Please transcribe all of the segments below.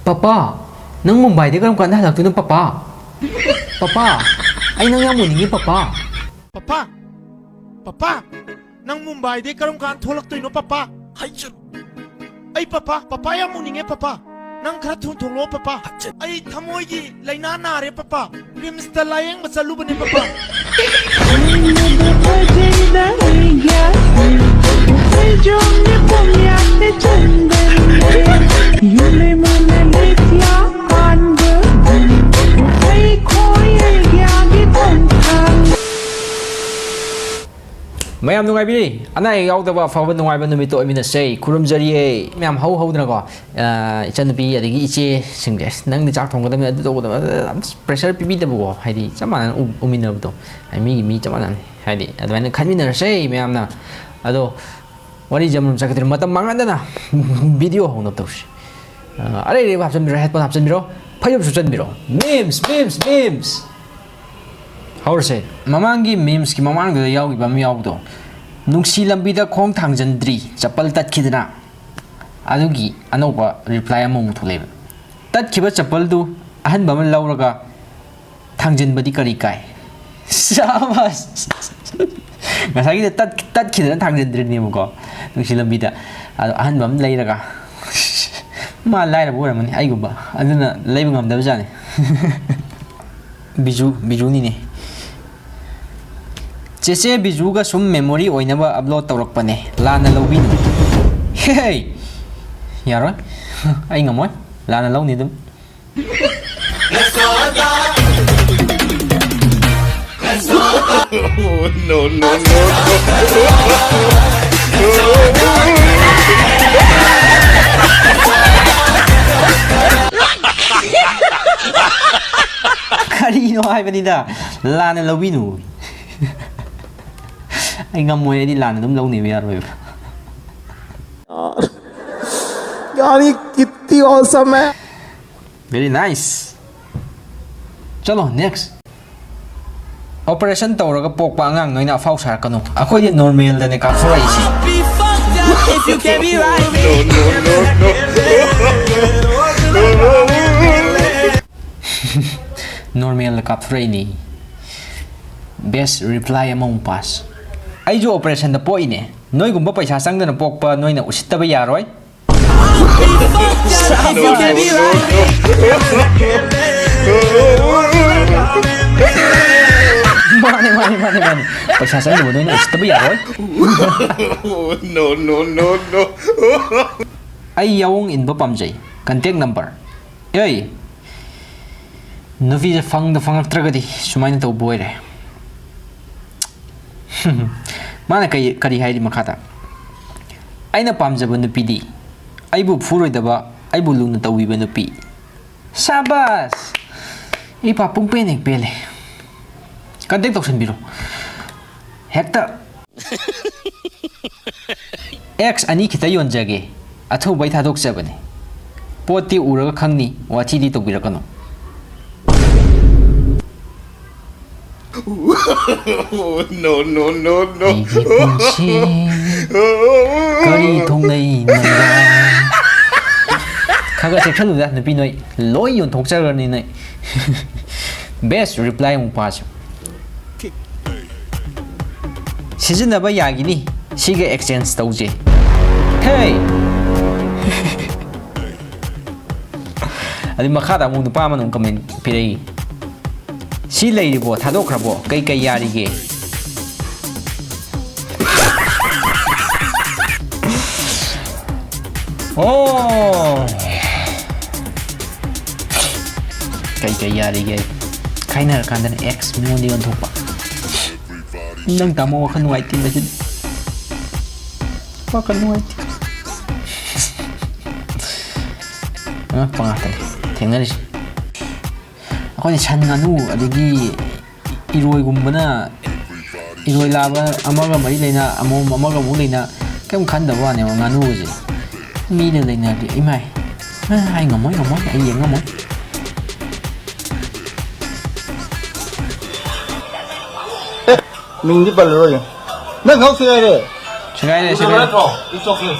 Papa, nang Mumbai di karam kanda halak tu nang Papa. Papa, ay nang yamu ningi Papa. Papa, Papa, nang Mumbai di karam kan tholak tu no Papa. Ay Papa, Papa yamu ningi Papa. Nang kara thun tholo Papa. Ay thamoy gi laina na re Papa. Rims ta layang masalu bane Papa. Mayam nungai biri, anai yau da ba fawan nungai ba numi to amina sei kurum jari mayam hau hau dana ko ichan bi adigi iche singde nang ni chak thong da me adu to da pressure pi bi da bo haidi chama umina to ai mi chama nan haidi adwana khanmina sei mayam na ado wari jamrum sakatri matam mangan da na video hong no to shi are re ba hapsan biro headphone hapsan biro phayab suchan biro memes How say? Mamangi memes ki mamang da yaw gi bam yaw do. Nungsi lambi da khong thangjandri chapal tat khidna. Adugi anoba reply among to level. Tat khiba chapal du ahan bam lawraga thangjan badi kari kai. Sabas. Ngasagi da tat khidna thangjandri ni mo ko. Nungsi lambi da ahan bam leiraga. Ma laira bo ramani ai guba. Aduna leiba ngam da jani. Biju ni ne. Chese bijuga sum memory oinaba upload tawrakpane lana lobin hey Yaroi ai ngamoy lana law ni dum no Kari no ai banida lana lobinu Anh ngâm mùi đi làm đúng lâu này rồi यार ये कितनी awesome है Very nice Chalo next Operation tàu ra cái bọc bang ngang nói nào phao sạc cano Ako di normal da ne ka fry si Normal ka fry ni Best reply among pass Ai jo operation da po ine noi gumba paisa sang da na pokpa noi na usitta ba yaroi mane paisa sang da noi na usitta ba yaroi no ai yawong in ba pamjai contact number ei novi fang da tragadi sumaina to boire Mana kari hai di makata Aina pamjaba nupi di Aibu furoi daba Aibu luna tawi ba nupi Sabas Ipa pung penek pele Kantek toksan biro Hekta X ani kita yon jage Atho bai thadok sabane Poti uraga khangni Wathi di tokbirakano no Kari thong nei nanga Khaga section da nupi noi loi yon thok char ni nei Best reply mo pass Season na ba yagi ni Siga exchange tawje Hey Adi makhata mo nupa man comment pirei Si lady bo thadok rabo kai yari ge Oh kai yari ge kaina kandan x million thopa nang tamo kan white tin bajin kan white pangatan thengna ri Ako chan nganu adigi iroi gumbana iroi laba amaga mai leina amaga mu leina kem khanda wa ne nganu je mi ne leina di imai ai ngamoy ai yeng ngamoy mình đi bật rồi nó không xưa đây Singay na. It's okay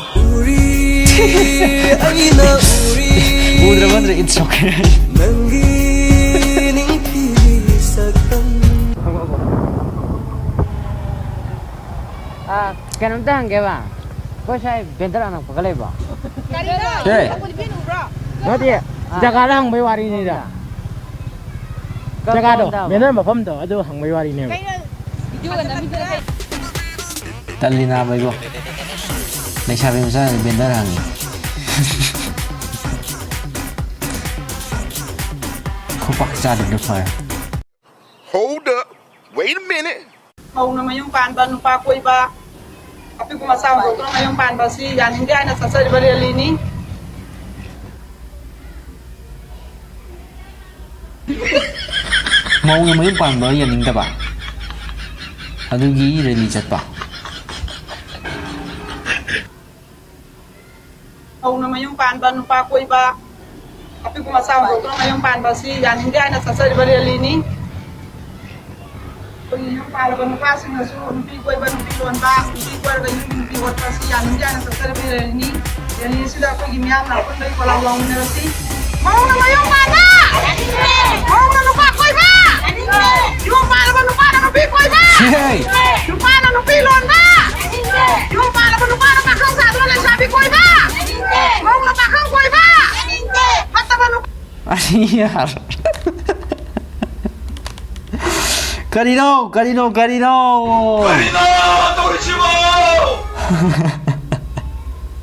Udra bandre it's okay. Kanam dah angge ba? Kau saya bentar anak pakai ba? Hey. Nanti jaga hang bay wari ni dah. Jaga do. Benar mafam do. Aduh hang bay wari ni. Talina ba ibo? Nagsabi mo sa bendar hangi. Kupak sa din fire. Hold up. Wait a minute. Mau na mayong Panba Nupasu ba? Api ko masawa ko na mayong Panba si yan hindi ay nasa Barelini. Mau na mayong Panba yan ning ba? Adugi release pa. Mau na mayong Panba Nupasu ba? Api ko masawa ko na mayong Panba si yan hindi ay nasa Barelini. Yung para ba Nupasu na so nupi ko ba nupi luan ba nupi ko ba yung nupi wat pa si yan hindi ay nasa Barelini. Yan sila ko gimyam na ko ko lang na si. Mau na mayong Panba! Mau na Nupasu ba? Yung para ba nupi ko ba? Hey! Yung para nupi luan ba? Yung para ba nupi na kang sa doon sabi ko ba? Mau na bakang ko ba? Basta ba nupi? Ayar. Karino!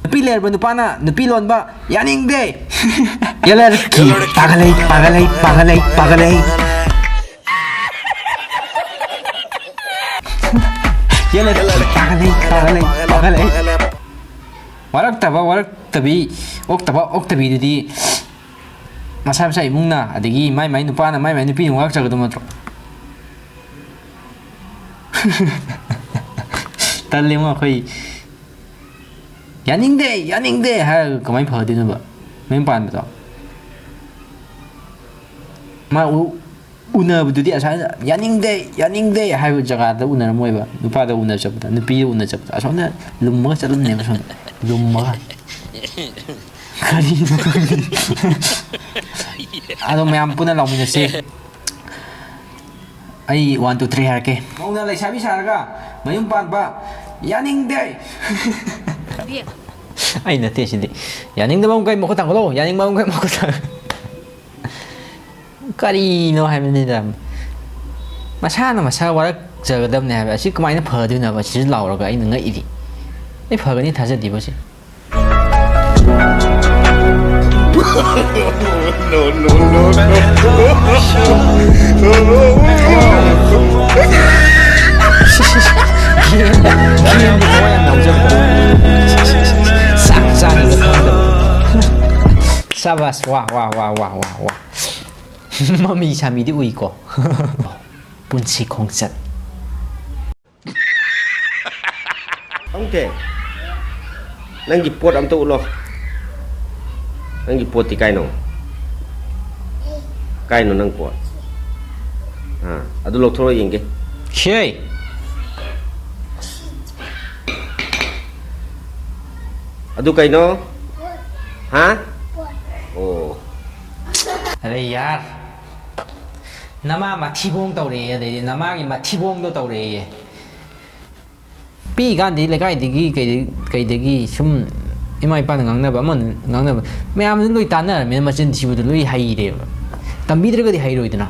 Napiler ba nupana? Napilon ba? Yaning de! Yalar ki! Pagalay! Yalar ki! Pagalay! Warak tabi, ok tabi dudi masa imungna adigi mai nupana mai nupi warak jaga dumatro. Talli mo khoi yaning de ha kamai phadi no ba main pan ba ma una bu di asa yaning de ha jaga da una moi ba nupa da una chapta nupi una chapta asona lumma chalun ne asona lumma kari ado mayam puna lawmina se ay 1 2 3 harke mauna lai sabi sarga mayum pan ba yaning de ay nate sindi yaning de mong kay mo ko tanglo yaning mong kay mo ko tang kari no hay ni dam masa warak jagadam ne ha si kamai na phadu na ba si law ra ga ai ngai idi ai phaga ni thaja di ba si Sabas, wah. Mami sami di ui ko. Punsi kongset. Oke. Nang gipot am tu loh. Nang gipot ti kaino. Kaino nang pot. Adu lok thoro yenge. Shey. Adu kaino. Oh. Aray yaar. Nama mathibong tau re de nama gi mathibong do tau re. Pi gan di le kai digi kai digi sum imai pa ngang na ba mon ngang na me am lui tan na me ma chin thibu lui hai re. Tambi dre ga di hai roi dana.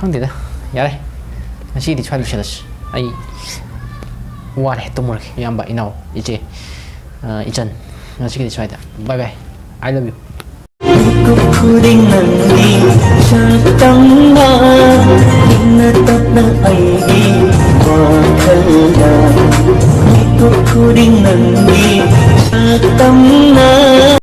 Hang de da. Yare. Asi di chwan shalas. Ai wa re to mor yam ba inau ije. Ichan. Nasi di chwan da. Bye bye. I love you. Kuring nanti satang na inatap na ay di makalala. Kuring nanti satang